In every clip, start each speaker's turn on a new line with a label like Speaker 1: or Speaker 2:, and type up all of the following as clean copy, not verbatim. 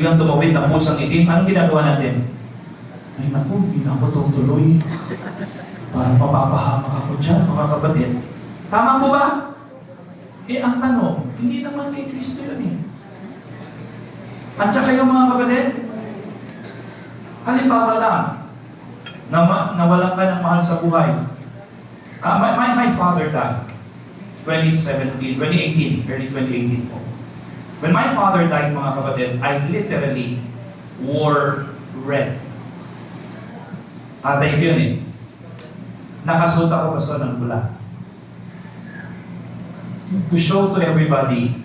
Speaker 1: biglang tumawid ng pusang itim, anong ginagawa natin? Ay naku, hindi na ako tutuloy. Parang mapapahamak ako dyan, mga kapatid. Tama po ba? Ang tanong, hindi naman kay Kristo yun eh. At saka yung mga kapatid, halimbawa lang, nawalan ka ng mahal sa buhay. My father died. 2018, early 2018 po. When my father died, mga kapatid, I literally wore red. Atay ko yun eh. Nakasuot ako basta ng pula. To show to everybody,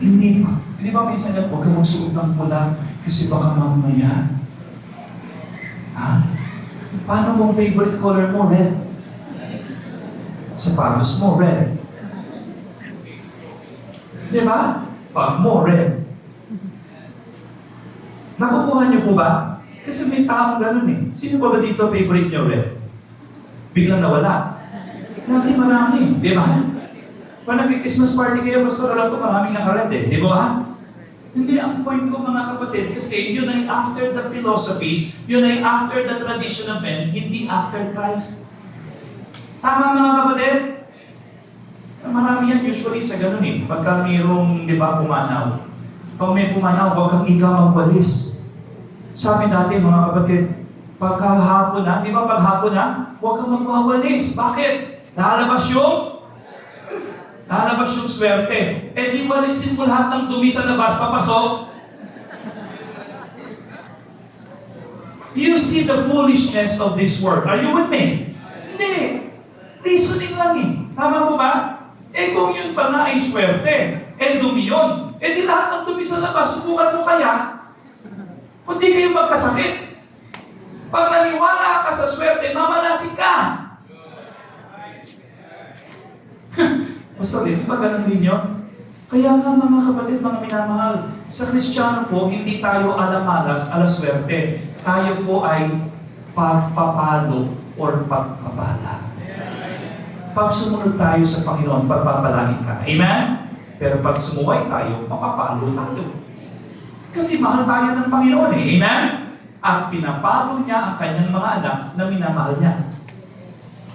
Speaker 1: hindi ba minsan yan, huwag ka magsuot ng pula kasi baka mamaya. Paano kung favorite color mo, red? Sapatos mo, red. Di ba? Pag mo, red. Nakukuha niyo po ba? Kasi may taong ganun eh. Sino ba dito favorite niyo, red? Biglang nawala. Lagi marami, di ba? Pag nag-Christmas party kayo, pastor, alam ko maraming naka-red eh. Di ba? Hindi, ang point ko mga kapatid, kasi yun ay after the philosophies, yun ay after the tradition of men, hindi after Christ. Tama mga kapatid? Marami yan usually sa ganun eh. Pagka mayroong, di ba, pumanaw. Pag may pumanaw, huwag kang ikaw magwalis. Sabi natin mga kapatid, pagkahapon na, di ba paghapon na, huwag kang magwawalis. Bakit? Lalabas yung swerte. Eh di walisin mo lahat ng dumi sa labas, papasok. You see the foolishness of this world. Are you with me? Hindi. Reasoning lang eh. Tama po ba? Eh kung yun pa nga ay swerte, eh dumi yun. Eh di lahat ng dumi sa labas, subukan mo kaya, kundi kayo magkasakit. Pag naniwala ka sa swerte, mamalasin ka. Pastor, hindi ba ganun din yun? Kaya nga mga kapatid, mga minamahal, sa Kristiyano po, hindi tayo alamalas, alaswerte. Tayo po ay pagpapalo or pagpapala. Pag sumunod tayo sa Panginoon, pagpapalangin ka. Amen? Pero pag sumuway tayo, mapapalo tayo. Kasi mahal tayo ng Panginoon eh. Amen? At pinapalo niya ang kanyang mga anak na minamahal niya.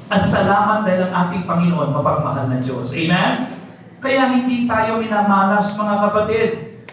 Speaker 1: At salamat dahil ang ating Panginoon mapagmahal na Diyos. Amen? Kaya hindi tayo minamalas mga kapatid.